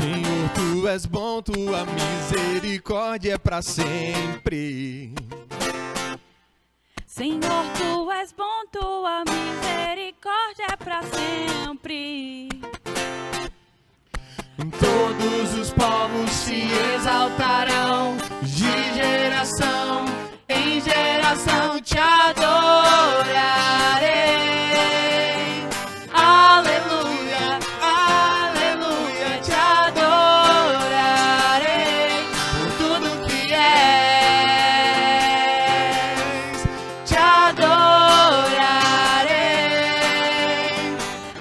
Senhor, Tu és bom, Tua misericórdia é pra sempre. Senhor, Tu és bom, Tua misericórdia é pra sempre. Todos os povos se exaltarão, de geração em geração te adorarei. Aleluia, aleluia, te adorarei por tudo que és, te adorarei.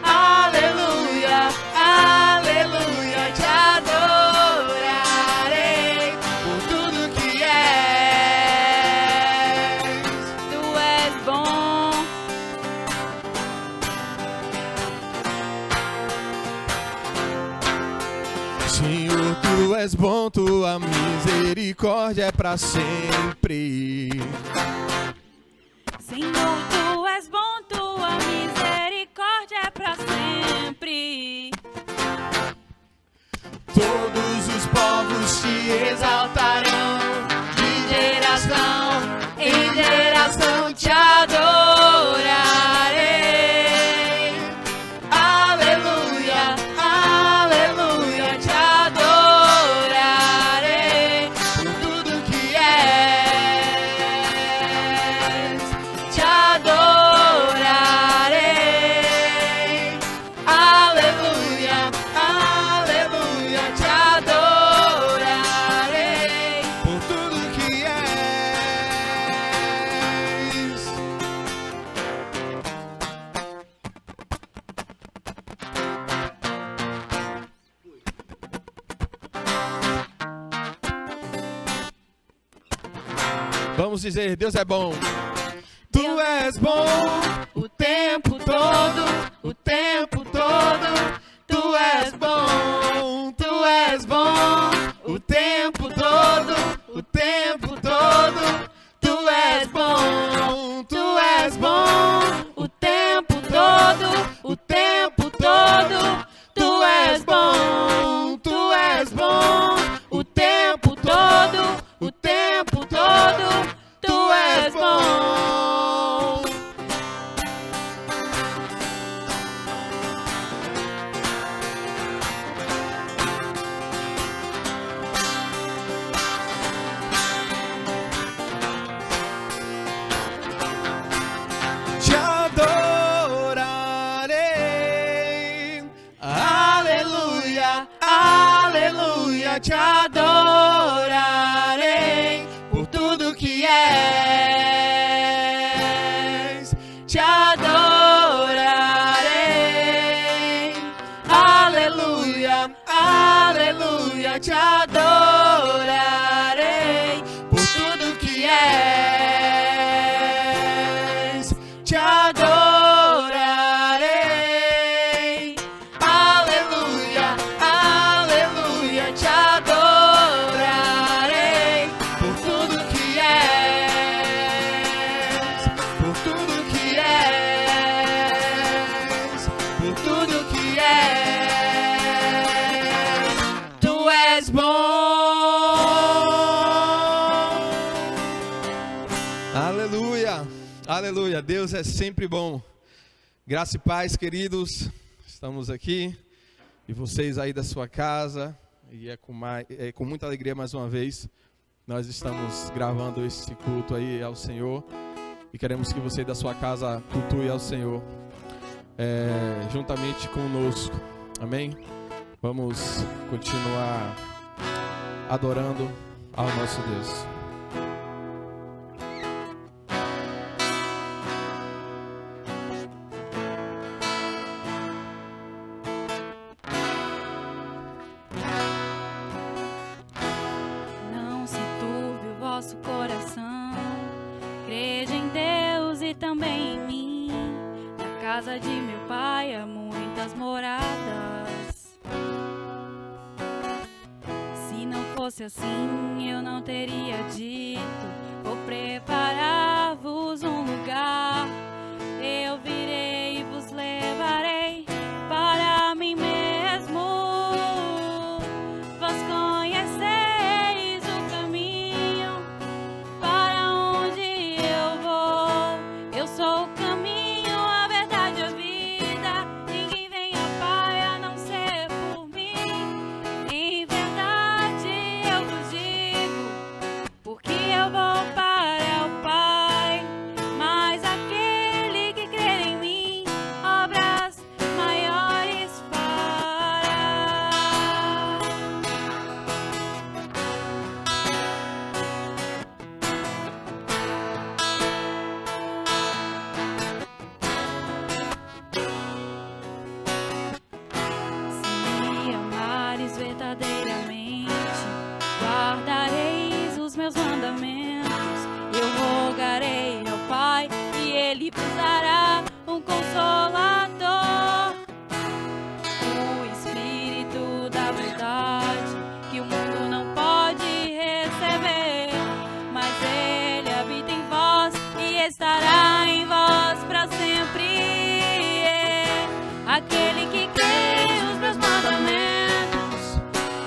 Aleluia, aleluia, te adorarei por tudo que és. Tu és bom. Senhor, Tu és bom, Tua misericórdia é pra sempre. Senhor, Tu és bom, Tua misericórdia é pra sempre. Todos os povos se exaltarão, de geração em geração te adorarei. Aleluia, aleluia, te adorarei por tudo que és, te adorarei. Aleluia, aleluia, te adorarei por tudo que és. Vamos dizer, Deus é bom. Tu és bom o tempo todo, o tempo todo. Tu és bom, Tu és bom o tempo todo, o tempo todo. Tu és bom, Tu és bom o tempo todo, o tempo todo. Tu és bom, Tu és bom o tempo todo, o tempo todo. Tu és bom. Te adorarei. Aleluia, aleluia, te adorarei por tudo que és, te adorarei. Aleluia, aleluia, te adorarei por tudo que és, te adorarei. Aleluia, aleluia, te adorarei por tudo que és, por tudo que és, por tudo que és. Tu és bom. Aleluia, aleluia. Deus é sempre bom. Graça e paz, queridos. Estamos aqui e vocês aí da sua casa. E é com muita alegria mais uma vez. Nós estamos gravando esse culto aí ao Senhor. E queremos que você da sua casa cultue ao Senhor juntamente conosco. Amém? Vamos continuar adorando ao nosso Deus. Não se turbe o vosso coração. Crede em Deus e também em mim. Na casa de meu pai há muitas moradas. Se não fosse assim, eu não teria dito: vou preparar-vos um lugar. Eu virei e vos levarei para mim mesmo. verdadeiramente guardareis os meus mandamentos. Eu rogarei ao Pai e Ele vos dará um Consolador, o Espírito da verdade, que o mundo não pode receber, mas Ele habita em vós e estará em vós para sempre. Aquele que crê os meus mandamentos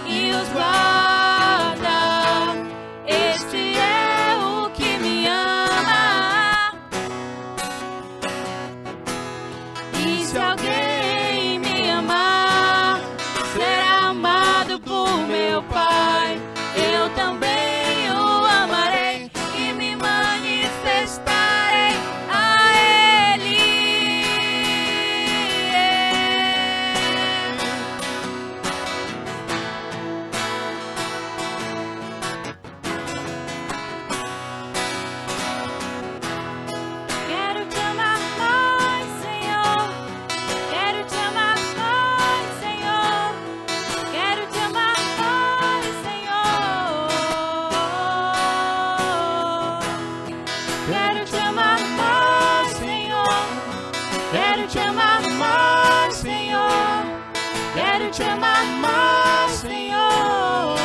e os guarda, este é o que me ama. E se alguém me amar, será amado por meu Pai. Eu também o amarei e me manifestarei a Ele. Quero te amar mais, Senhor. Quero te amar mais, Senhor. Quero te amar mais, Senhor. Quero te amar mais, Senhor. Quero te amar mais, Senhor. Quero te amar mais, Senhor.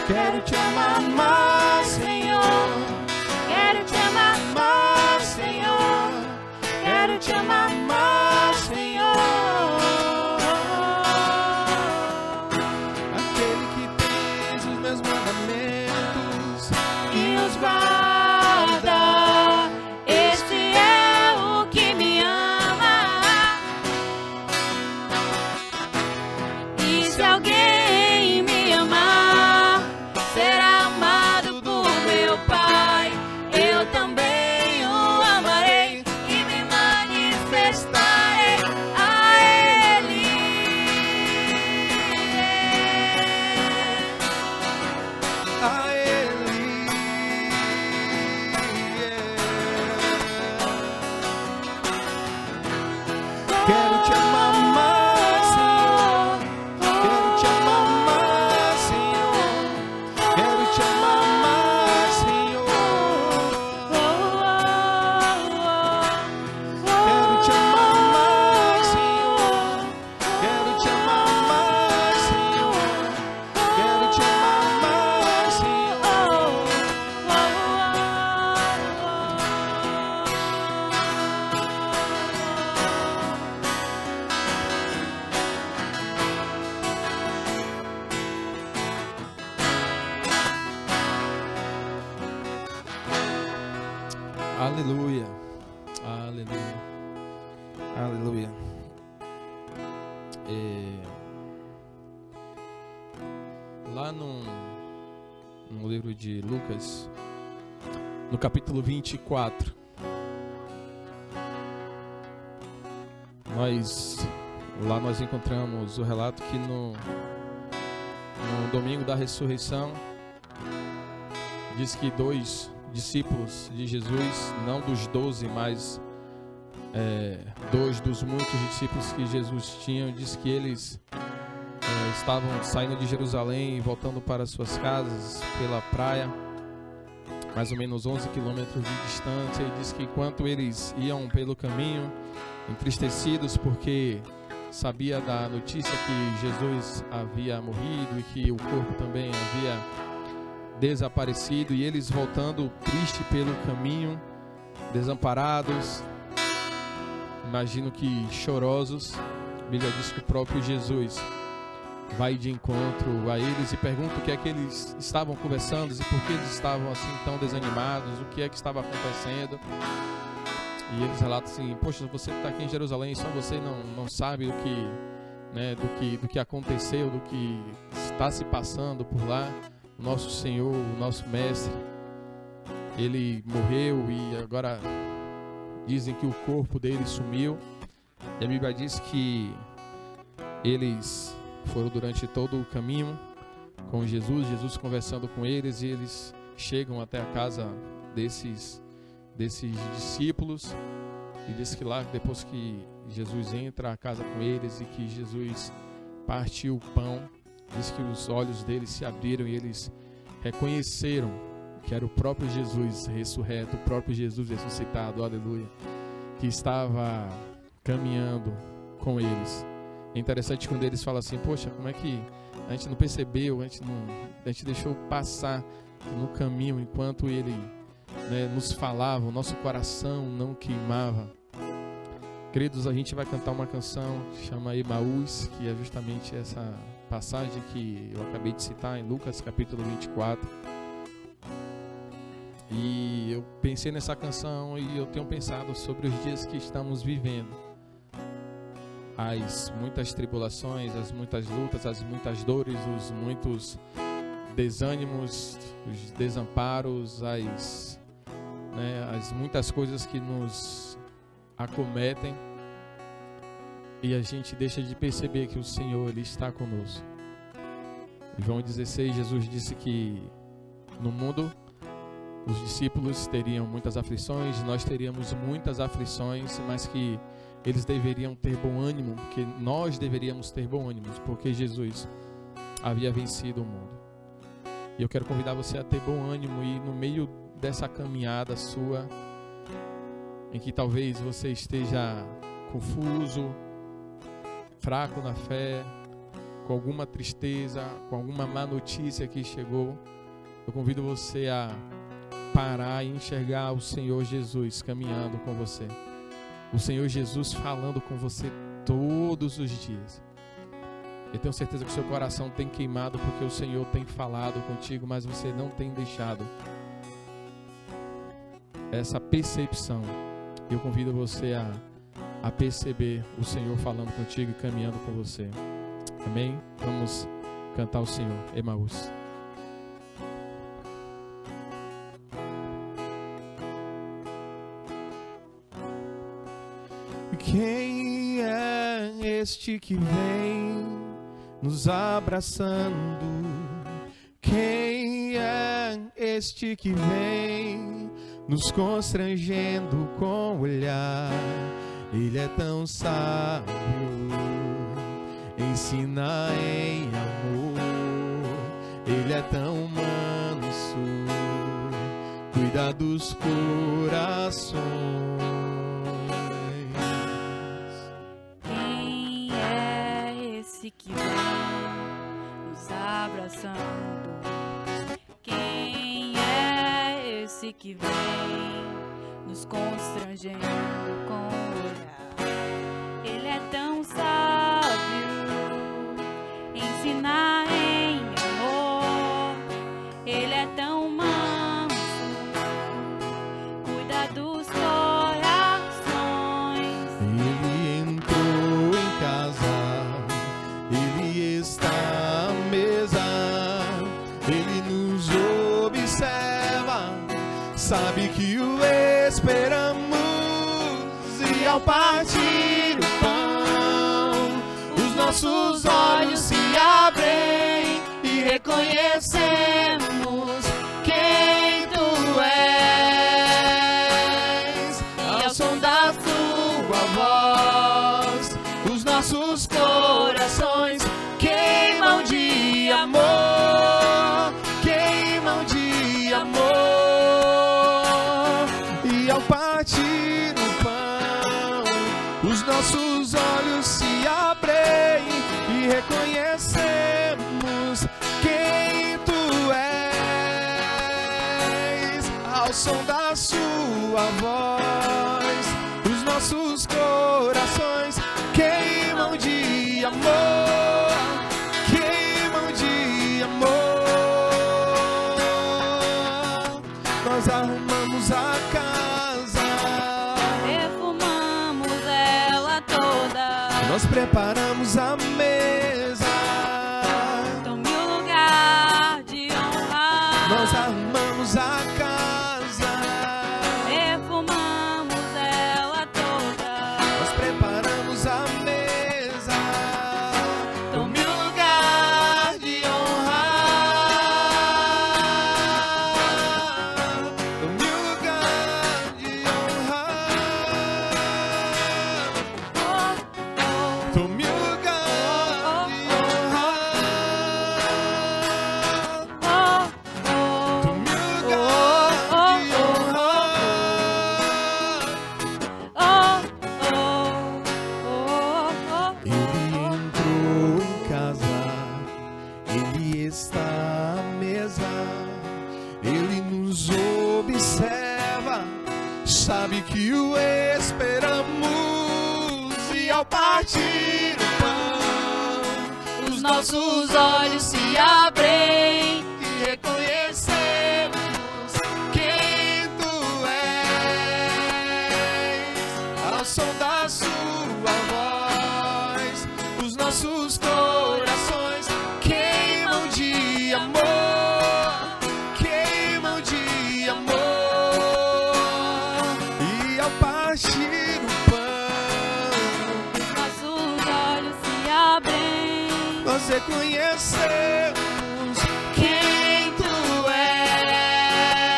Quero te amar mais, Senhor. Quero te amar Mais, Senhor. Quero te amar Mais, Senhor. Aquele que tem os meus mandamentos e os guarda, este é o que me ama. E se alguém me amar, será amado por meu Pai. Eu também o amarei e me manifestarei a Ele. a Ele. Quero te amar mais, Senhor. Quero te amar mais, Senhor. Quero te amar mais, Senhor. Quero te amar mais, Senhor. Quero te amar mais, Senhor. Quero te amar mais, Senhor. Aleluia. Aleluia. Aleluia. Lá no livro de Lucas, no capítulo 24, nós encontramos o relato que no domingo da ressurreição, diz que 2 discípulos de Jesus, não dos 12, mas 2 dos muitos discípulos que Jesus tinha, diz que eles estavam saindo de Jerusalém e voltando para suas casas pela praia, mais ou menos 11 quilômetros de distância, e diz que enquanto eles iam pelo caminho, entristecidos porque sabia da notícia que Jesus havia morrido e que o corpo também havia desaparecido, e eles voltando triste pelo caminho, desamparados, imagino que chorosos, a Bíblia diz que o próprio Jesus vai de encontro a eles e pergunta o que é que eles estavam conversando e por que eles estavam assim tão desanimados, o que é que estava acontecendo. E eles relatam assim: poxa, você está aqui em Jerusalém, só você não sabe do que aconteceu, do que está se passando por lá. O nosso Senhor, o nosso Mestre, ele morreu e agora dizem que o corpo dele sumiu. E a Bíblia diz que eles foram durante todo o caminho com Jesus conversando com eles, e eles chegam até a casa desses discípulos, E diz que lá, depois que Jesus entra a casa com eles e que Jesus partiu o pão, diz que os olhos deles se abriram e eles reconheceram que era o próprio Jesus ressurreto, o próprio Jesus ressuscitado, aleluia, que estava caminhando com eles. É interessante quando eles falam assim: poxa, como é que a gente não percebeu, a gente deixou passar no caminho enquanto ele, né, nos falava, o nosso coração não queimava. Queridos, a gente vai cantar uma canção que chama Emaús, que é justamente essa passagem que eu acabei de citar em Lucas capítulo 24. E eu pensei nessa canção e eu tenho pensado sobre os dias que estamos vivendo. As muitas tribulações, as muitas lutas, as muitas dores, os muitos desânimos, os desamparos, as muitas coisas que nos acometem, e a gente deixa de perceber que o Senhor, Ele está conosco. Em João 16, Jesus disse que no mundo os discípulos teriam muitas aflições, nós teríamos muitas aflições, mas que eles deveriam ter bom ânimo, que nós deveríamos ter bom ânimo, porque Jesus havia vencido o mundo. E eu quero convidar você a ter bom ânimo e no meio dessa caminhada sua, em que talvez você esteja confuso, fraco na fé, com alguma tristeza, com alguma má notícia que chegou, eu convido você a parar e enxergar o Senhor Jesus caminhando com você. O Senhor Jesus falando com você todos os dias. Eu tenho certeza que o seu coração tem queimado porque o Senhor tem falado contigo, mas você não tem deixado essa percepção. Eu convido você a perceber o Senhor falando contigo e caminhando com você. Amém? Vamos cantar o Senhor, Emaús. Quem é este que vem nos abraçando? Quem é este que vem nos constrangendo com o olhar? Ele é tão sábio, ensina em amor. Ele é tão manso, cuida dos corações. Quem é esse que vem nos abraçando? Quem é esse que vem nos constrangendo com o olhar? Ele é tão sábio, ensina em amor. Ele é tão manso, cuida dos corações. Ele entrou em casa, Ele está à mesa, Ele nos observa, sabe que o esperamos, e ao partir o pão, os nossos olhos se abrem e reconhecemos quem Tu és. E ao som da Tua voz, os nossos corações queimam de amor, queimam de amor. E ao partir o pão, os nossos olhos se abrem e reconhecemos quem Tu és. Ao som da Sua voz, os nossos corações queimam de amor, queimam de amor. Nós arrumamos a casa, Perfumamos ela toda, nós preparamos a mesa, tome o lugar de honra. nós arrumamos a casa, Perfumamos ela toda, nós preparamos a mesa, tome o lugar de honrar, tome o lugar de honrar. está à mesa, Ele nos observa, sabe que o esperamos, e ao partir o pão, Os nossos olhos se abrem e reconhecemos quem Tu és. Ao som da Sua voz, os nossos corações queimam de amor, queimam de amor. E ao partir o pão, Os nossos olhos se abrem. nós reconhecemos quem Tu és.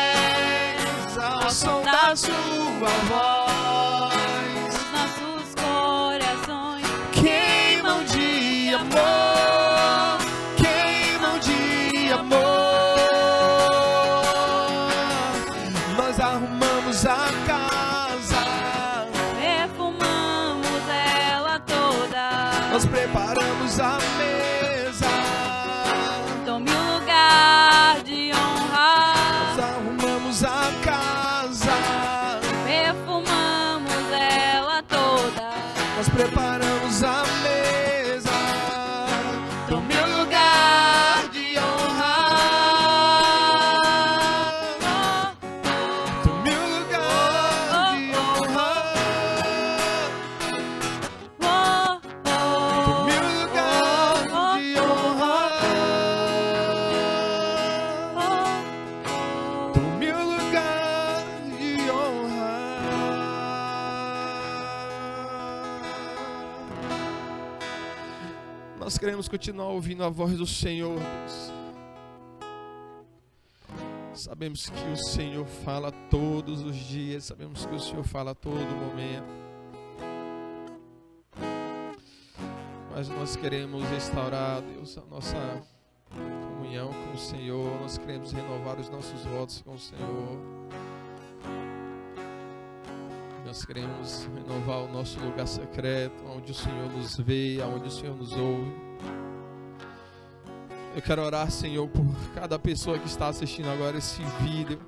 Ao som da Sua voz, Os nossos corações queimam de amor, queimam de amor. Nós arrumamos a casa, perfumamos ela toda. nós preparamos a mesa, Tome o lugar de honra. nós arrumamos a casa, Perfumamos ela toda. nós preparamos a mesa. Tome o lugar de honra, tome o lugar de honra, tome o lugar de honra, tome o lugar de honra. Nós queremos continuar ouvindo a voz do Senhor, Deus. Sabemos que o Senhor fala todos os dias, sabemos que o Senhor fala a todo momento. Mas nós queremos restaurar, Deus, a nossa comunhão com o Senhor. Nós queremos renovar os nossos votos com o Senhor. Nós queremos renovar o nosso lugar secreto, onde o Senhor nos vê, onde o Senhor nos ouve. Eu quero orar, Senhor, por cada pessoa que está assistindo agora esse vídeo.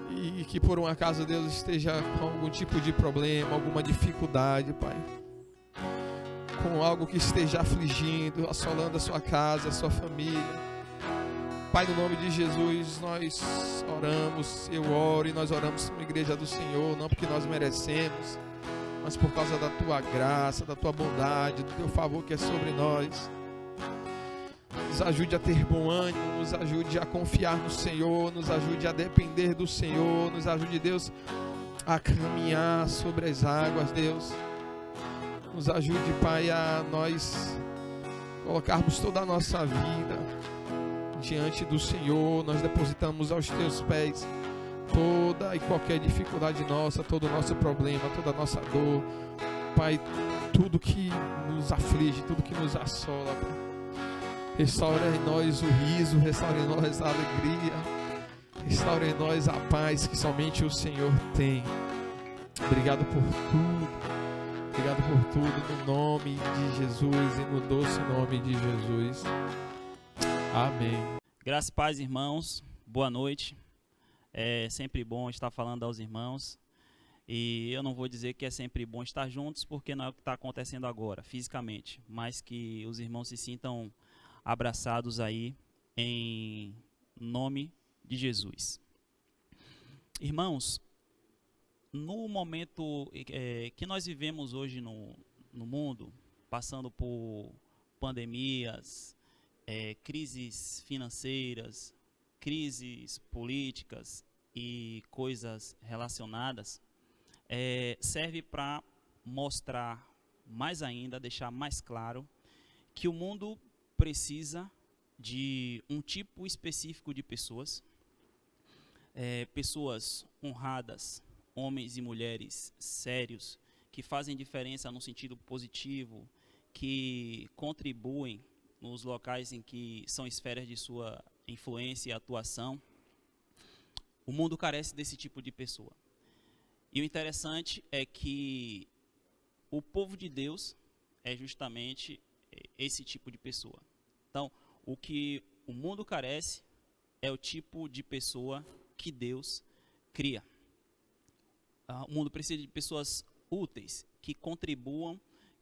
E que por um acaso Deus esteja com algum tipo de problema, alguma dificuldade, Pai. Com algo que esteja afligindo, assolando a sua casa, a sua família. Pai, no nome de Jesus, nós oramos, eu oro e nós oramos como igreja do Senhor, não porque nós merecemos, mas por causa da Tua graça, da Tua bondade, do Teu favor que é sobre nós. Nos ajude a ter bom ânimo, nos ajude a confiar no Senhor, nos ajude a depender do Senhor, nos ajude, Deus, a caminhar sobre as águas, Deus. Nos ajude, Pai, a nós colocarmos toda a nossa vida diante do Senhor. Nós depositamos aos Teus pés toda e qualquer dificuldade nossa, todo o nosso problema, toda a nossa dor, Pai, tudo que nos aflige, tudo que nos assola, Pai. Restaura em nós o riso, restaura em nós a alegria, restaura em nós a paz que somente o Senhor tem. Obrigado por tudo, obrigado por tudo, no nome de Jesus e no doce nome de Jesus. Amém. Graças e paz, irmãos. Boa noite. É sempre bom estar falando aos irmãos. E eu não vou dizer que é sempre bom estar juntos, porque não é o que está acontecendo agora, fisicamente. Mas que os irmãos se sintam abraçados aí, em nome de Jesus. Irmãos, no momento que nós vivemos hoje no mundo, passando por pandemias, crises financeiras, crises políticas e coisas relacionadas, serve para mostrar mais ainda, deixar mais claro que o mundo precisa de um tipo específico de pessoas, pessoas honradas, homens e mulheres sérios, que fazem diferença no sentido positivo, que contribuem nos locais em que são esferas de sua influência e atuação. O mundo carece desse tipo de pessoa. E o interessante é que o povo de Deus é justamente esse tipo de pessoa. Então, o que o mundo carece é o tipo de pessoa que Deus cria. O mundo precisa de pessoas úteis, que contribuam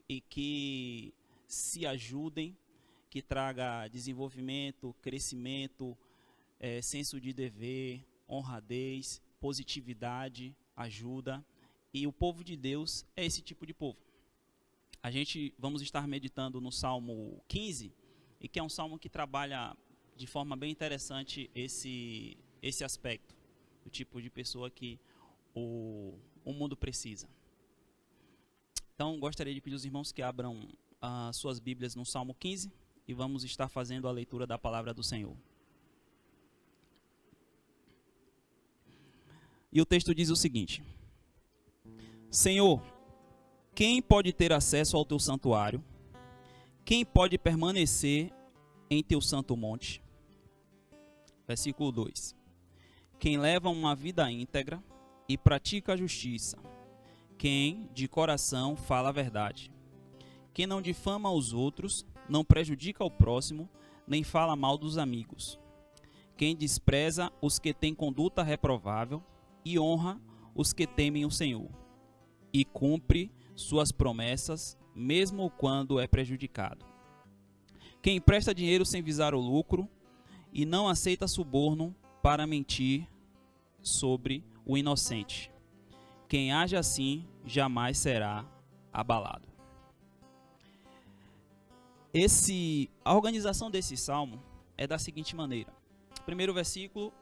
e que se ajudem, que traga desenvolvimento, crescimento, senso de dever, honradez, positividade, ajuda. E o povo de Deus é esse tipo de povo. Vamos estar meditando no Salmo 15, e que é um salmo que trabalha de forma bem interessante esse aspecto, do tipo de pessoa que o mundo precisa. Então, gostaria de pedir aos irmãos que abram as suas Bíblias no Salmo 15 e vamos estar fazendo a leitura da palavra do Senhor. E o texto diz o seguinte: Senhor, quem pode ter acesso ao teu santuário? Quem pode permanecer em teu santo monte? Versículo 2. Quem leva uma vida íntegra e pratica a justiça, quem de coração fala a verdade, quem não difama os outros, não prejudica o próximo, nem fala mal dos amigos, quem despreza os que têm conduta reprovável e honra os que temem o Senhor, e cumpre suas promessas, mesmo quando é prejudicado. Quem empresta dinheiro sem visar o lucro e não aceita suborno para mentir sobre o inocente. Quem age assim jamais será abalado. A organização desse salmo é da seguinte maneira. O primeiro versículo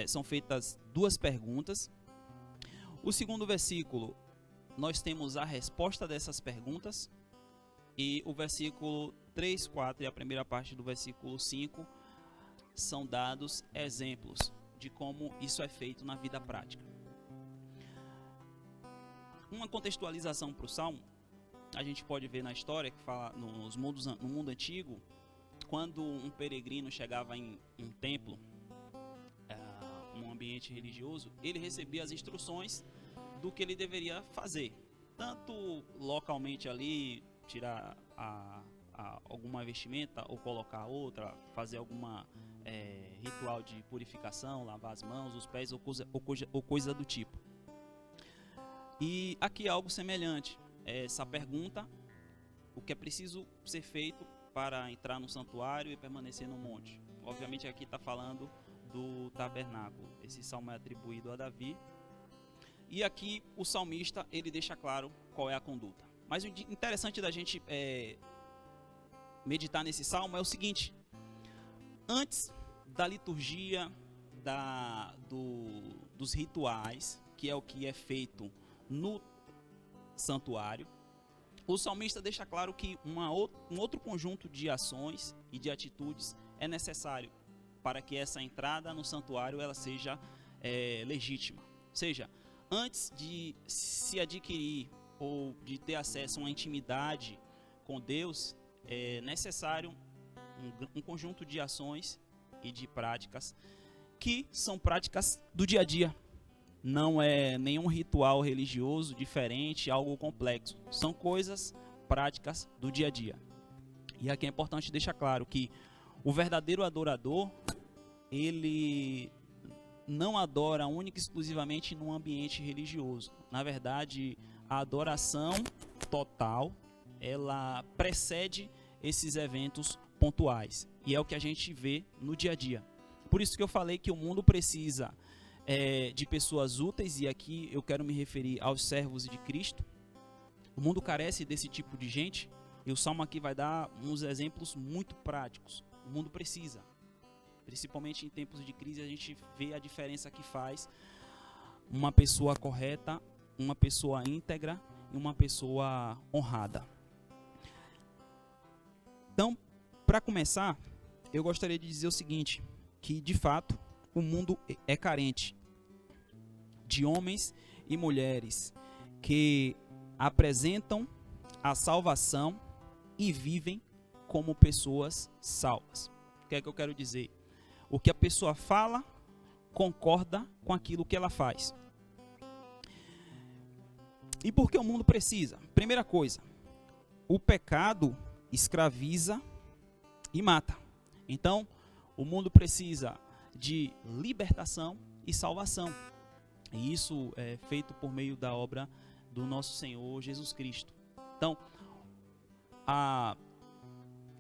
são feitas duas perguntas. O segundo versículo, nós temos a resposta dessas perguntas. E o versículo 3, 4 e a primeira parte do versículo 5 são dados exemplos de como isso é feito na vida prática. Uma contextualização para o Salmo, a gente pode ver na história, que fala no mundo antigo, quando um peregrino chegava em um templo, um ambiente religioso, ele recebia as instruções do que ele deveria fazer. Tanto localmente ali, tirar alguma vestimenta ou colocar outra, fazer alguma ritual de purificação, lavar as mãos, os pés ou coisa do tipo. E aqui é algo semelhante. Essa pergunta, o que é preciso ser feito para entrar no santuário e permanecer no monte. Obviamente aqui está falando do tabernáculo. Esse salmo é atribuído a Davi. E aqui o salmista ele deixa claro qual é a conduta. Mas o interessante da gente meditar nesse salmo é o seguinte: antes da liturgia, dos rituais, que é o que é feito no santuário, o salmista deixa claro que um outro conjunto de ações e de atitudes é necessário para que essa entrada no santuário ela seja legítima. Ou seja, antes de se adquirir ou de ter acesso a uma intimidade com Deus, é necessário um conjunto de ações e de práticas que são práticas do dia a dia. Não é nenhum ritual religioso diferente, algo complexo. São coisas práticas do dia a dia. E aqui é importante deixar claro que o verdadeiro adorador, ele não adora única e exclusivamente num ambiente religioso. Na verdade, a adoração total, ela precede esses eventos pontuais. E é o que a gente vê no dia a dia. Por isso que eu falei que o mundo precisa de pessoas úteis, e aqui eu quero me referir aos servos de Cristo. O mundo carece desse tipo de gente, e o Salmo aqui vai dar uns exemplos muito práticos. O mundo precisa, principalmente em tempos de crise, a gente vê a diferença que faz uma pessoa correta, uma pessoa íntegra e uma pessoa honrada. Então, para começar, eu gostaria de dizer o seguinte, que de fato o mundo é carente de homens e mulheres que apresentam a salvação e vivem como pessoas salvas. O que é que eu quero dizer? O que a pessoa fala concorda com aquilo que ela faz. E por que o mundo precisa? Primeira coisa, o pecado escraviza e mata. Então, o mundo precisa de libertação e salvação. E isso é feito por meio da obra do nosso Senhor Jesus Cristo. Então, a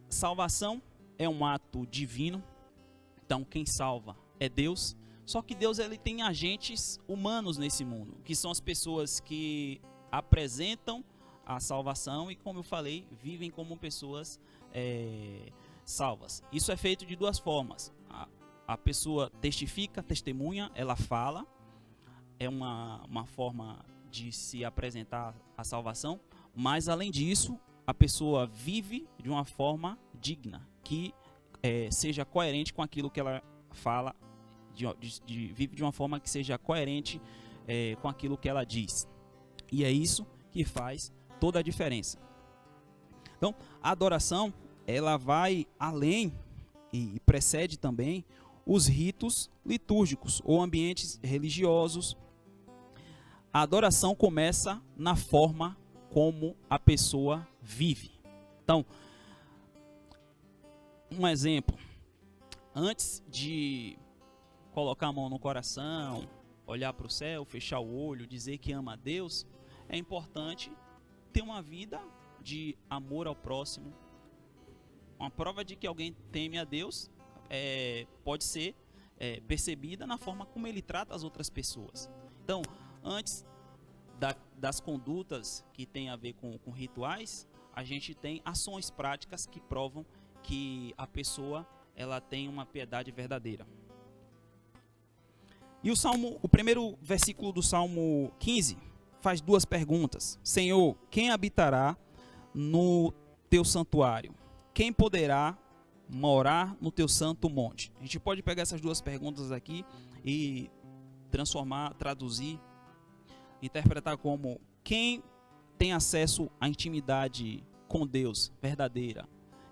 salvação é um ato divino. Então, quem salva é Deus. Só que Deus, ele tem agentes humanos nesse mundo, que são as pessoas que apresentam a salvação e, como eu falei, vivem como pessoas salvas. Isso é feito de duas formas. A pessoa testifica, testemunha, ela fala. É uma forma de se apresentar a salvação. Mas, além disso, a pessoa vive de uma forma digna, que seja coerente com aquilo que ela fala, vive de uma forma que seja coerente com aquilo que ela diz. E é isso que faz toda a diferença. Então, a adoração, ela vai além e precede também os ritos litúrgicos ou ambientes religiosos. A adoração começa na forma como a pessoa vive. Então, um exemplo. Antes de colocar a mão no coração, olhar para o céu, fechar o olho, dizer que ama a Deus, é importante ter uma vida de amor ao próximo. Uma prova de que alguém teme a Deus pode ser percebida na forma como ele trata as outras pessoas. Então, antes das condutas que tem a ver com rituais, a gente tem ações práticas que provam que a pessoa ela tem uma piedade verdadeira. E o primeiro versículo do Salmo 15 faz duas perguntas. Senhor, quem habitará no teu santuário? Quem poderá morar no teu santo monte? A gente pode pegar essas duas perguntas aqui e transformar, traduzir, interpretar como: quem tem acesso à intimidade com Deus verdadeira?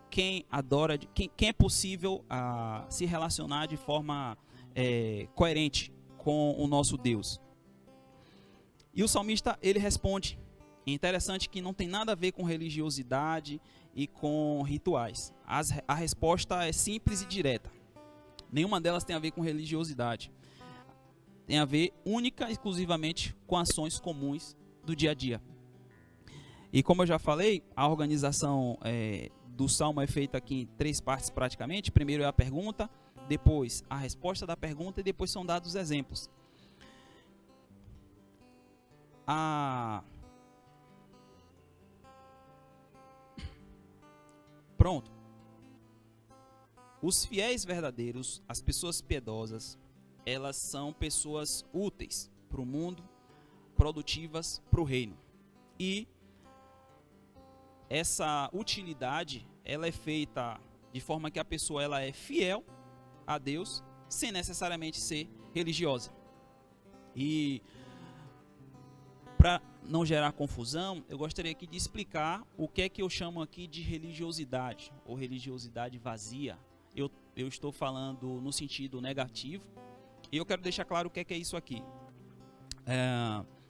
Quem adora, quem é possível se relacionar de forma coerente com o nosso Deus? E o salmista, ele responde. É interessante que não tem nada a ver com religiosidade e com rituais. A resposta é simples e direta. Nenhuma delas tem a ver com religiosidade. Tem a ver única e exclusivamente com ações comuns do dia a dia. E como eu já falei, a organização do salmo é feita aqui em 3 partes praticamente. Primeiro é a pergunta, depois a resposta da pergunta e depois são dados exemplos. Pronto. Os fiéis verdadeiros, as pessoas piedosas, elas são pessoas úteis para o mundo, produtivas para o reino. E essa utilidade, ela é feita de forma que a pessoa ela é fiel a Deus, sem necessariamente ser religiosa. E para não gerar confusão, eu gostaria aqui de explicar o que é que eu chamo aqui de religiosidade, ou religiosidade vazia. Eu estou falando no sentido negativo, e eu quero deixar claro o que é isso aqui.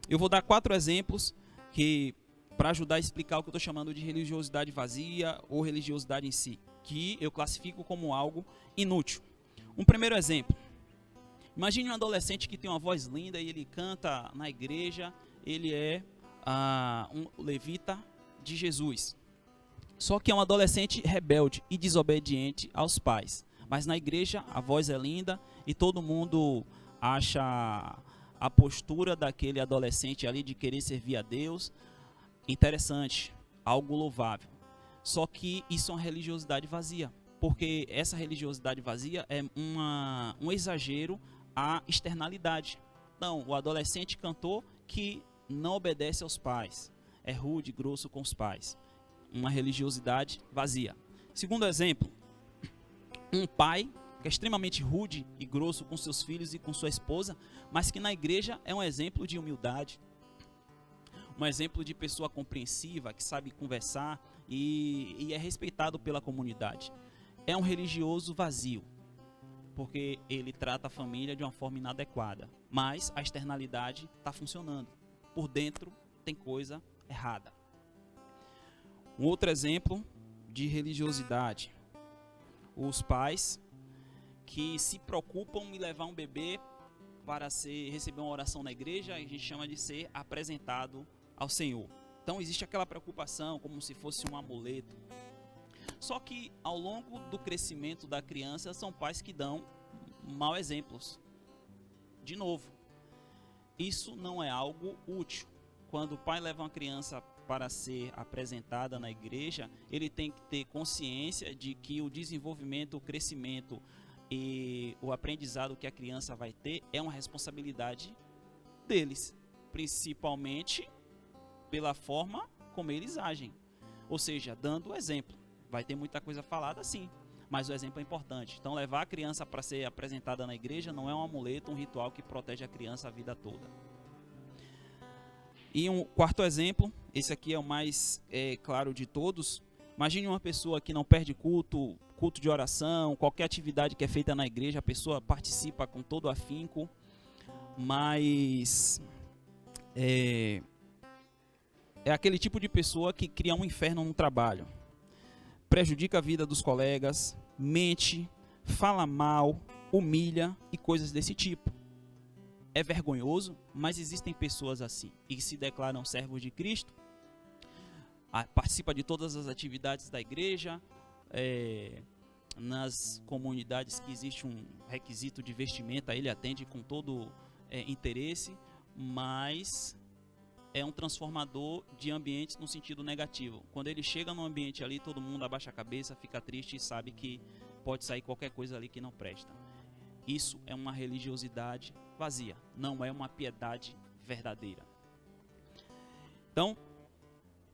Eu vou dar 4 exemplos para ajudar a explicar o que eu estou chamando de religiosidade vazia ou religiosidade em si, que eu classifico como algo inútil. Um primeiro exemplo. Imagine um adolescente que tem uma voz linda e ele canta na igreja, ele é um levita de Jesus. Só que é um adolescente rebelde e desobediente aos pais. Mas na igreja a voz é linda e todo mundo acha a postura daquele adolescente ali de querer servir a Deus interessante, algo louvável. Só que isso é uma religiosidade vazia, porque essa religiosidade vazia é um exagero à externalidade. Então, o adolescente cantor que não obedece aos pais, é rude, grosso com os pais. Uma religiosidade vazia. Segundo exemplo, um pai que é extremamente rude e grosso com seus filhos e com sua esposa, mas que na igreja é um exemplo de humildade, um exemplo de pessoa compreensiva, que sabe conversar e é respeitado pela comunidade. É um religioso vazio, porque ele trata a família de uma forma inadequada, mas a externalidade está funcionando. Por dentro tem coisa errada. Um outro exemplo de religiosidade. os pais que se preocupam em levar um bebê para receber uma oração na igreja, a gente chama de ser apresentado ao Senhor. Então existe aquela preocupação como se fosse um amuleto. Só que ao longo do crescimento da criança, são pais que dão maus exemplos. De novo, isso não é algo útil. Quando o pai leva uma criança para ser apresentada na igreja, ele tem que ter consciência de que o desenvolvimento, o crescimento e o aprendizado que a criança vai ter é uma responsabilidade deles, principalmente pela forma como eles agem, ou seja, dando o exemplo. Vai ter muita coisa falada, sim, mas o exemplo é importante. Então, levar a criança para ser apresentada na igreja não é um amuleto, um ritual que protege a criança a vida toda. E um quarto exemplo, esse aqui é o mais claro de todos. Imagine uma pessoa que não perde culto de oração, qualquer atividade que é feita na igreja, a pessoa participa com todo afinco, mas é aquele tipo de pessoa que cria um inferno no trabalho, prejudica a vida dos colegas, mente, fala mal, humilha e coisas desse tipo. É vergonhoso, mas existem pessoas assim e que se declaram servos de Cristo, participa de todas as atividades da igreja, nas comunidades que existe um requisito de vestimenta, ele atende com todo interesse, mas é um transformador de ambientes no sentido negativo. Quando ele chega no ambiente ali, todo mundo abaixa a cabeça, fica triste e sabe que pode sair qualquer coisa ali que não presta. Isso é uma religiosidade vazia, não é uma piedade verdadeira. Então,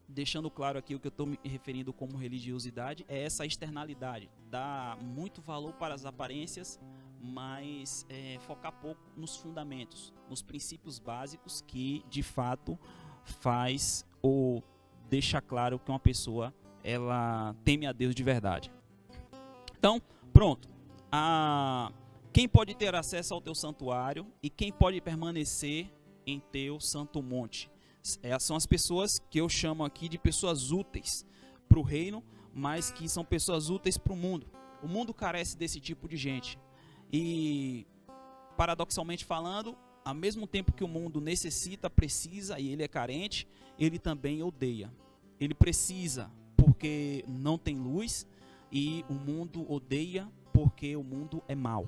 deixando claro aqui o que eu estou me referindo como religiosidade, é essa externalidade, dá muito valor para as aparências, mas focar pouco nos fundamentos, nos princípios básicos que de fato faz ou deixa claro que uma pessoa ela teme a Deus de verdade. Então, pronto. Quem pode ter acesso ao teu santuário e quem pode permanecer em teu santo monte? São as pessoas que eu chamo aqui de pessoas úteis para o reino, mas que são pessoas úteis para o mundo. O mundo carece desse tipo de gente. E, paradoxalmente falando, ao mesmo tempo que o mundo necessita, precisa e ele é carente, ele também odeia. Ele precisa porque não tem luz e o mundo odeia porque o mundo é mau.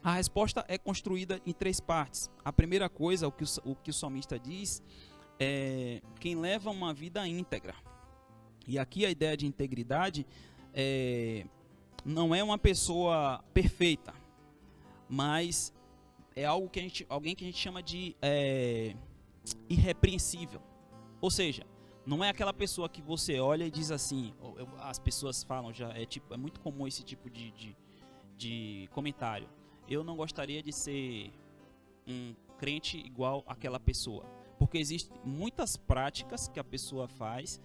A resposta é construída em 3 partes. A primeira coisa, o que o salmista diz, é quem leva uma vida íntegra. E aqui a ideia de integridade não é uma pessoa perfeita, mas é alguém que a gente chama de irrepreensível. Ou seja, não é aquela pessoa que você olha e diz assim, as pessoas falam já, é muito comum esse tipo de comentário. Eu não gostaria de ser um crente igual àquela pessoa. Porque existem muitas práticas que a pessoa faz,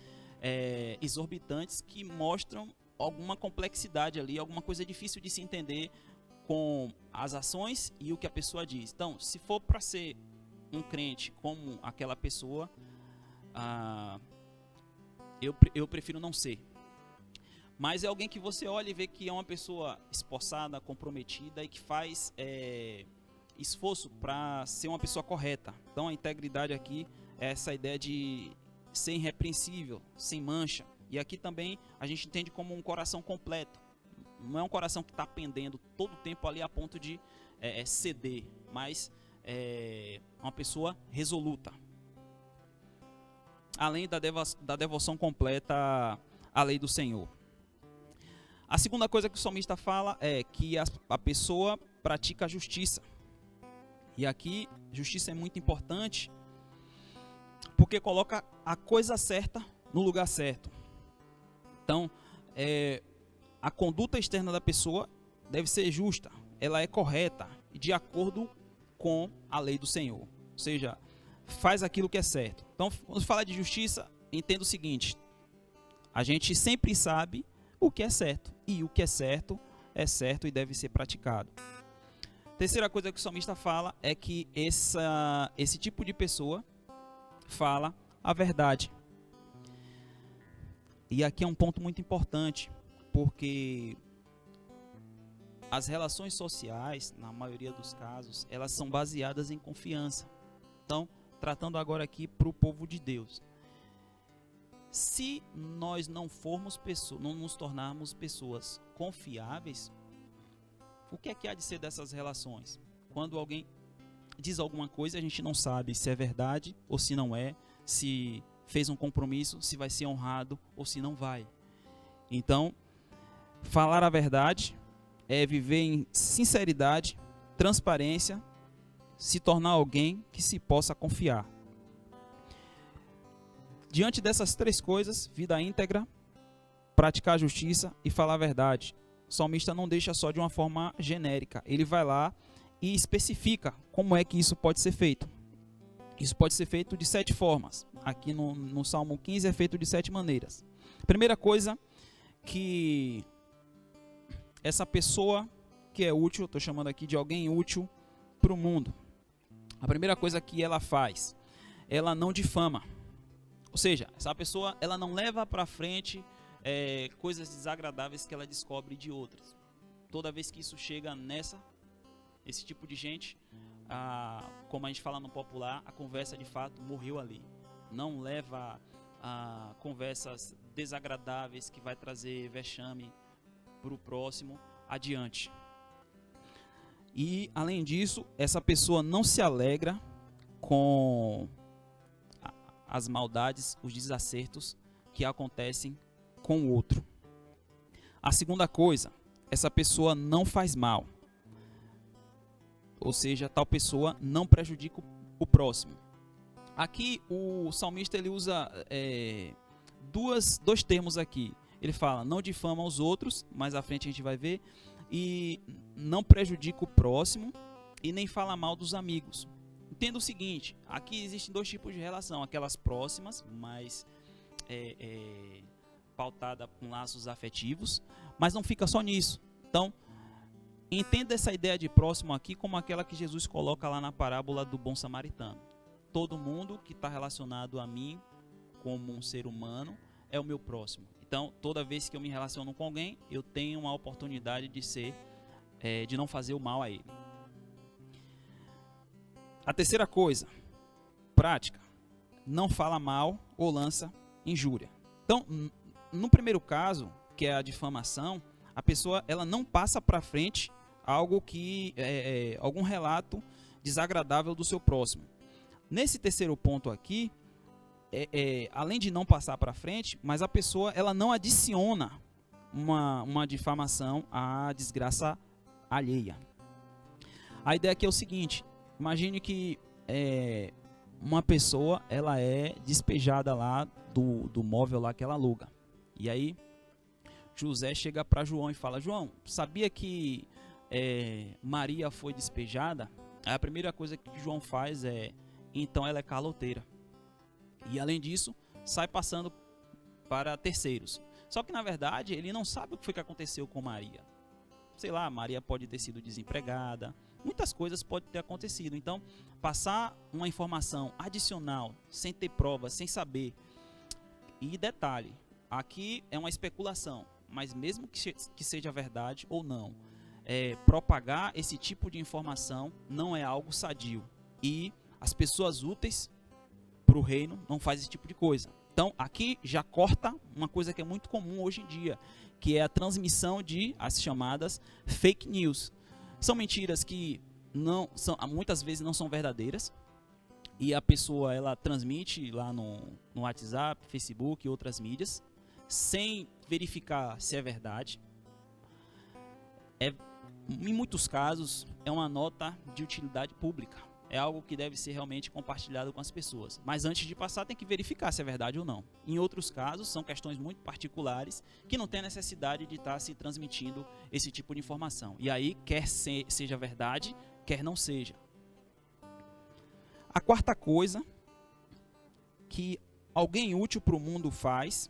exorbitantes, que mostram alguma complexidade ali, alguma coisa difícil de se entender com as ações e o que a pessoa diz. Então, se for para ser um crente como aquela pessoa, eu prefiro não ser. Mas é alguém que você olha e vê que é uma pessoa esforçada, comprometida e que faz esforço para ser uma pessoa correta. Então a integridade aqui é essa ideia de ser irrepreensível, sem mancha. E aqui também a gente entende como um coração completo. Não é um coração que está pendendo todo o tempo ali a ponto de ceder, mas uma pessoa resoluta. Além da devoção completa à lei do Senhor. A segunda coisa que o salmista fala é que a pessoa pratica a justiça. E aqui, justiça é muito importante, porque coloca a coisa certa no lugar certo. Então, a conduta externa da pessoa deve ser justa, ela é correta e de acordo com a lei do Senhor. Ou seja, faz aquilo que é certo. Então, quando fala de justiça, entenda o seguinte: a gente sempre sabe o que é certo, e o que é certo e deve ser praticado. Terceira coisa que o salmista fala é que esse tipo de pessoa fala a verdade. E aqui é um ponto muito importante, porque as relações sociais, na maioria dos casos, elas são baseadas em confiança. Então, tratando agora aqui para o povo de Deus. Se nós não nos tornarmos pessoas confiáveis, o que é que há de ser dessas relações? Quando alguém diz alguma coisa, a gente não sabe se é verdade ou se não é, se fez um compromisso, se vai ser honrado ou se não vai. Então, falar a verdade é viver em sinceridade, transparência, se tornar alguém que se possa confiar. Diante dessas três coisas, vida íntegra, praticar a justiça e falar a verdade, o salmista não deixa só de uma forma genérica. Ele vai lá e especifica como é que isso pode ser feito. Isso pode ser feito de 7 formas. Aqui no Salmo 15 é feito de 7 maneiras. Primeira coisa, que essa pessoa que é útil, estou chamando aqui de alguém útil para o mundo. A primeira coisa que ela faz, ela não difama. Ou seja, essa pessoa ela não leva para frente coisas desagradáveis que ela descobre de outras. Toda vez que isso chega esse tipo de gente, como a gente fala no popular, a conversa de fato morreu ali. Não leva a conversas desagradáveis que vai trazer vexame para o próximo adiante. E além disso, essa pessoa não se alegra com as maldades, os desacertos que acontecem com o outro. A segunda coisa, essa pessoa não faz mal. Ou seja, tal pessoa não prejudica o próximo. Aqui o salmista ele usa dois termos aqui. Ele fala, não difama os outros, mais à frente a gente vai ver, e não prejudica o próximo e nem fala mal dos amigos. Entenda o seguinte, aqui existem 2 tipos de relação, aquelas próximas, mais pautada com laços afetivos, mas não fica só nisso. Então, entenda essa ideia de próximo aqui como aquela que Jesus coloca lá na parábola do bom samaritano. Todo mundo que está relacionado a mim como um ser humano é o meu próximo. Então, toda vez que eu me relaciono com alguém, eu tenho uma oportunidade de não fazer o mal a ele. A terceira coisa, prática, não fala mal ou lança injúria. Então, no primeiro caso, que é a difamação, a pessoa ela não passa para frente algo que algum relato desagradável do seu próximo. Nesse terceiro ponto aqui, além de não passar para frente, mas a pessoa ela não adiciona uma difamação à desgraça alheia. A ideia aqui é o seguinte, imagine que uma pessoa ela é despejada lá do móvel lá que ela aluga. E aí José chega para João e fala, João, sabia que Maria foi despejada? Aí a primeira coisa que João faz então ela é caloteira. E além disso, sai passando para terceiros. Só que na verdade ele não sabe o que foi que aconteceu com Maria. Sei lá, Maria pode ter sido desempregada, muitas coisas podem ter acontecido. Então, passar uma informação adicional, sem ter provas, sem saber. E detalhe, aqui é uma especulação, mas mesmo que seja verdade ou não, propagar esse tipo de informação não é algo sadio. E as pessoas úteis para o reino não fazem esse tipo de coisa. Então, aqui já corta uma coisa que é muito comum hoje em dia, que é a transmissão de as chamadas fake news. São mentiras que muitas vezes não são verdadeiras, e a pessoa ela transmite lá no WhatsApp, Facebook e outras mídias, sem verificar se é verdade. Em muitos casos, é uma nota de utilidade pública. É algo que deve ser realmente compartilhado com as pessoas. Mas antes de passar, tem que verificar se é verdade ou não. Em outros casos, são questões muito particulares que não tem necessidade de estar se transmitindo esse tipo de informação. E aí, quer seja verdade, quer não seja. A quarta coisa que alguém útil para o mundo faz,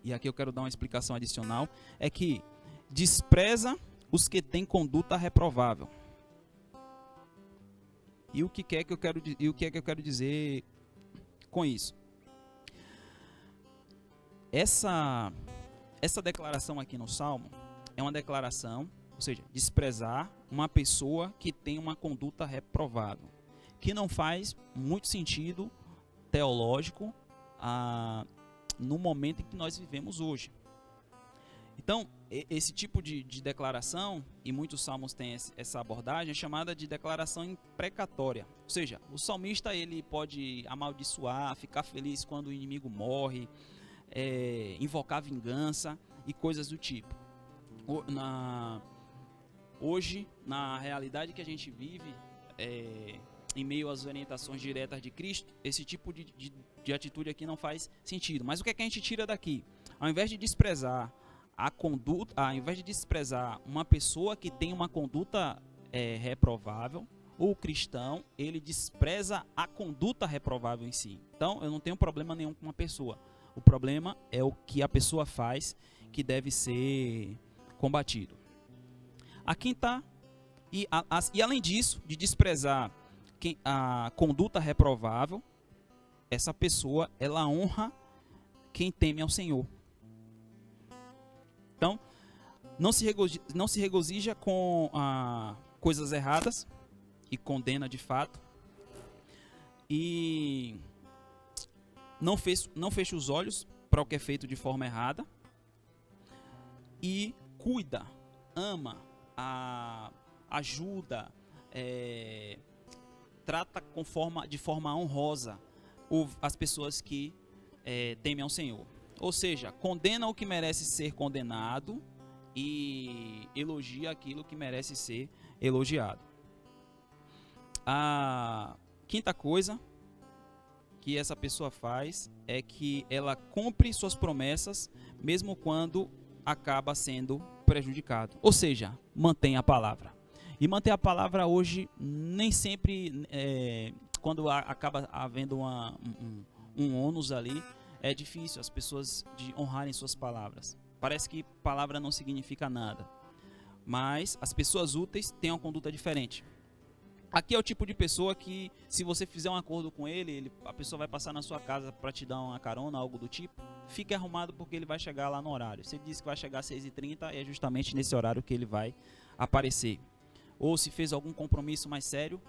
e aqui eu quero dar uma explicação adicional, é que despreza os que têm conduta reprovável. E o que é que eu quero dizer com isso? essa declaração aqui no Salmo é uma declaração, ou seja, desprezar uma pessoa que tem uma conduta reprovável, que não faz muito sentido teológico no momento em que nós vivemos hoje. Então, esse tipo de declaração, e muitos salmos têm essa abordagem, é chamada de declaração imprecatória. Ou seja, o salmista ele pode amaldiçoar, ficar feliz quando o inimigo morre, invocar vingança e coisas do tipo. Hoje, na realidade que a gente vive, em meio às orientações diretas de Cristo, esse tipo de atitude aqui não faz sentido. Mas o que é que a gente tira daqui? Ao invés de desprezar a conduta, ao invés de desprezar uma pessoa que tem uma conduta reprovável, o cristão ele despreza a conduta reprovável em si. Então eu não tenho problema nenhum com uma pessoa. O problema é o que a pessoa faz que deve ser combatido. A quinta, e além disso, de desprezar a conduta reprovável, essa pessoa ela honra quem teme ao Senhor. Então, não se regozija com coisas erradas e condena de fato. E não fecha os olhos para o que é feito de forma errada. E cuida, ama, ajuda, trata de forma honrosa as pessoas que temem ao Senhor. Ou seja, condena o que merece ser condenado e elogia aquilo que merece ser elogiado. A quinta coisa que essa pessoa faz é que ela cumpre suas promessas mesmo quando acaba sendo prejudicado. Ou seja, mantém a palavra. E manter a palavra hoje nem sempre, quando acaba havendo um ônus ali, é difícil as pessoas de honrarem suas palavras. Parece que palavra não significa nada. Mas as pessoas úteis têm uma conduta diferente. Aqui é o tipo de pessoa que, se você fizer um acordo com a pessoa vai passar na sua casa para te dar uma carona, algo do tipo, fique arrumado porque ele vai chegar lá no horário. Se ele disse que vai chegar às 6h30, é justamente nesse horário que ele vai aparecer. Ou se fez algum compromisso mais sério,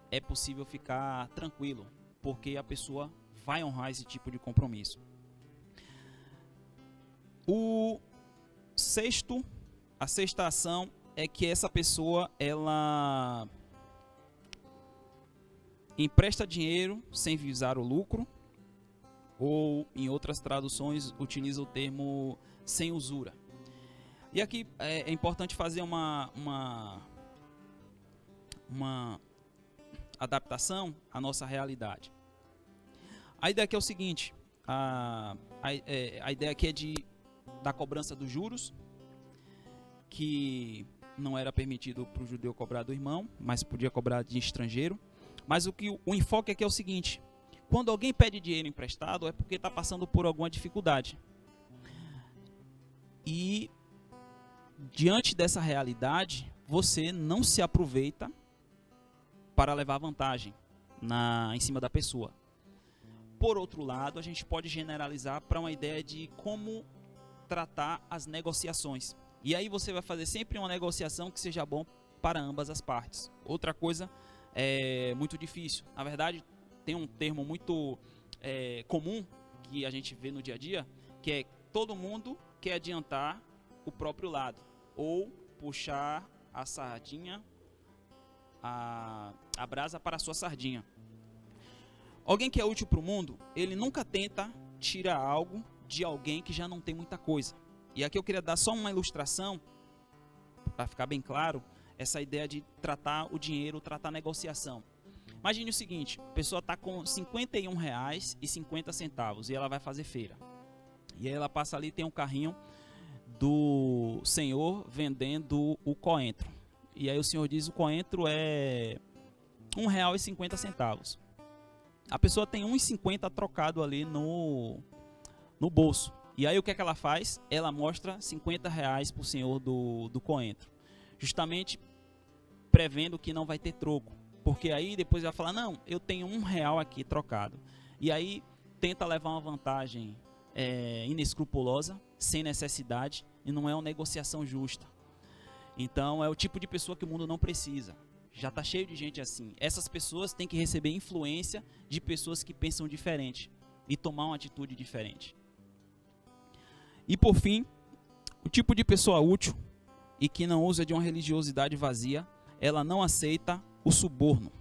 é possível ficar tranquilo, porque a pessoa vai honrar esse tipo de compromisso. A sexta ação é que essa pessoa ela empresta dinheiro sem visar o lucro, ou em outras traduções utiliza o termo sem usura. E aqui é importante fazer uma adaptação à nossa realidade. A ideia aqui é o seguinte, a ideia aqui é da cobrança dos juros, que não era permitido para o judeu cobrar do irmão, mas podia cobrar de estrangeiro. Mas o enfoque aqui é o seguinte, quando alguém pede dinheiro emprestado é porque está passando por alguma dificuldade. E diante dessa realidade, você não se aproveita para levar vantagem em cima da pessoa. Por outro lado, a gente pode generalizar para uma ideia de como tratar as negociações. E aí você vai fazer sempre uma negociação que seja bom para ambas as partes. Outra coisa é muito difícil. Na verdade, tem um termo muito comum que a gente vê no dia a dia, que é todo mundo quer adiantar o próprio lado, ou puxar a sardinha, a brasa para a sua sardinha. Alguém que é útil para o mundo, ele nunca tenta tirar algo de alguém que já não tem muita coisa. E aqui eu queria dar só uma ilustração, para ficar bem claro, essa ideia de tratar o dinheiro, tratar a negociação. Imagine o seguinte, a pessoa está com R$51,50 e ela vai fazer feira. E aí ela passa ali e tem um carrinho do senhor vendendo o coentro. E aí o senhor diz o coentro é R$1,50. A pessoa tem R$1,50 trocado ali no bolso. E aí o que é que ela faz? Ela mostra R$50 para o senhor do coentro. Justamente prevendo que não vai ter troco. Porque aí depois vai falar, não, eu tenho R$1 aqui trocado. E aí tenta levar uma vantagem inescrupulosa, sem necessidade, e não é uma negociação justa. Então é o tipo de pessoa que o mundo não precisa. Já está cheio de gente assim. Essas pessoas têm que receber influência de pessoas que pensam diferente e tomar uma atitude diferente. E por fim, o tipo de pessoa útil e que não usa de uma religiosidade vazia, ela não aceita o suborno.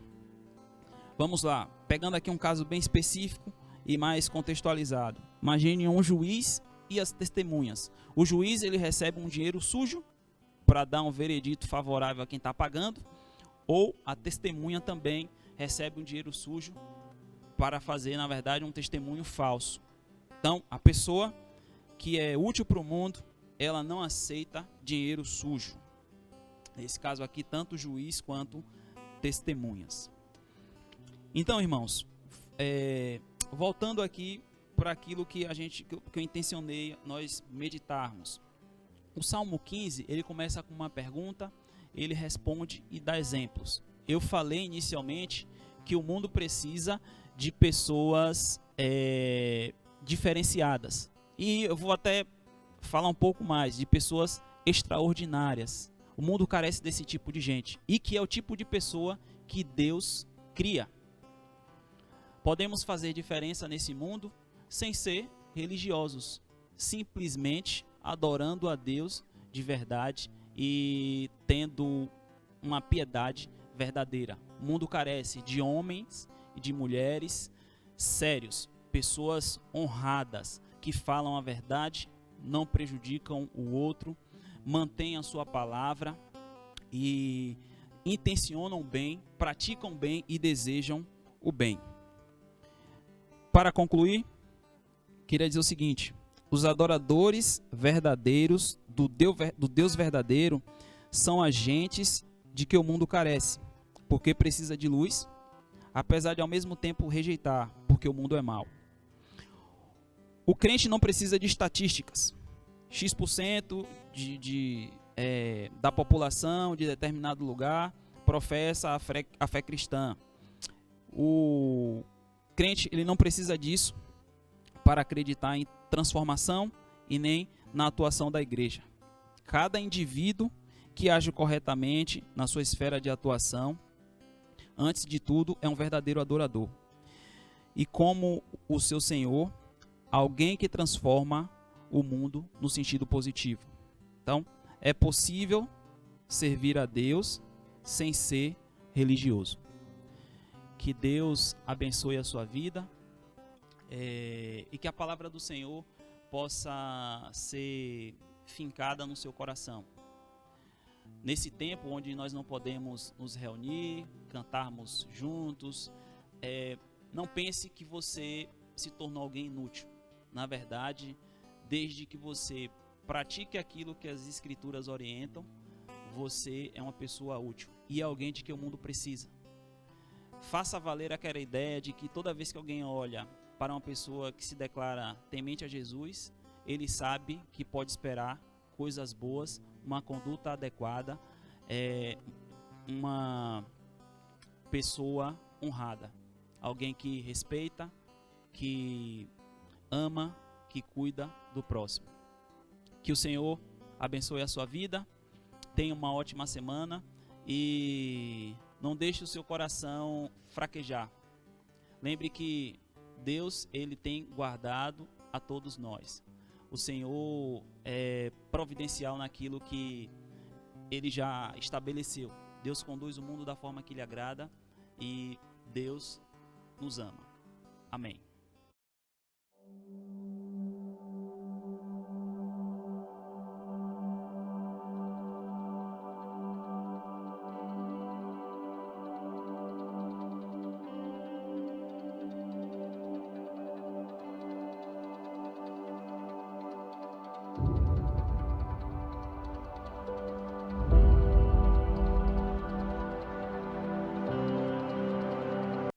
Vamos lá, pegando aqui um caso bem específico e mais contextualizado. Imagine um juiz e as testemunhas. O juiz, ele recebe um dinheiro sujo para dar um veredito favorável a quem está pagando, ou a testemunha também recebe um dinheiro sujo para fazer, na verdade, um testemunho falso. Então, a pessoa que é útil para o mundo, ela não aceita dinheiro sujo. Nesse caso aqui, tanto o juiz quanto testemunhas. Então, irmãos, voltando aqui para aquilo que eu intencionei nós meditarmos. O Salmo 15, ele começa com uma pergunta, ele responde e dá exemplos. Eu falei inicialmente que o mundo precisa de pessoas diferenciadas. E eu vou até falar um pouco mais de pessoas extraordinárias. O mundo carece desse tipo de gente. E que é o tipo de pessoa que Deus cria. Podemos fazer diferença nesse mundo sem ser religiosos. Simplesmente adorando a Deus de verdade e tendo uma piedade verdadeira. O mundo carece de homens e de mulheres sérios, pessoas honradas, que falam a verdade, não prejudicam o outro, mantêm a sua palavra e intencionam bem, praticam bem e desejam o bem. Para concluir, queria dizer o seguinte: os adoradores verdadeiros do Deus verdadeiro são agentes de que o mundo carece, porque precisa de luz, apesar de ao mesmo tempo rejeitar, porque o mundo é mau. O crente não precisa de estatísticas. X% da população de determinado lugar professa a fé cristã. O crente, ele não precisa disso para acreditar em transformação e nem na atuação da igreja. Cada indivíduo que age corretamente na sua esfera de atuação, antes de tudo, é um verdadeiro adorador. E como o seu Senhor, alguém que transforma o mundo no sentido positivo. Então, é possível servir a Deus sem ser religioso. Que Deus abençoe a sua vida e que a palavra do Senhor possa ser fincada no seu coração. Nesse tempo onde nós não podemos nos reunir, cantarmos juntos, não pense que você se tornou alguém inútil. Na verdade, desde que você pratique aquilo que as Escrituras orientam, você é uma pessoa útil e é alguém de que o mundo precisa. Faça valer aquela ideia de que toda vez que alguém olha para uma pessoa que se declara temente a Jesus, ele sabe que pode esperar coisas boas, uma conduta adequada, uma pessoa honrada, alguém que respeita, que ama, que cuida do próximo. Que o Senhor abençoe a sua vida, tenha uma ótima semana e não deixe o seu coração fraquejar. Lembre que Deus, ele tem guardado a todos nós. O Senhor é providencial naquilo que ele já estabeleceu. Deus conduz o mundo da forma que lhe agrada e Deus nos ama. Amém.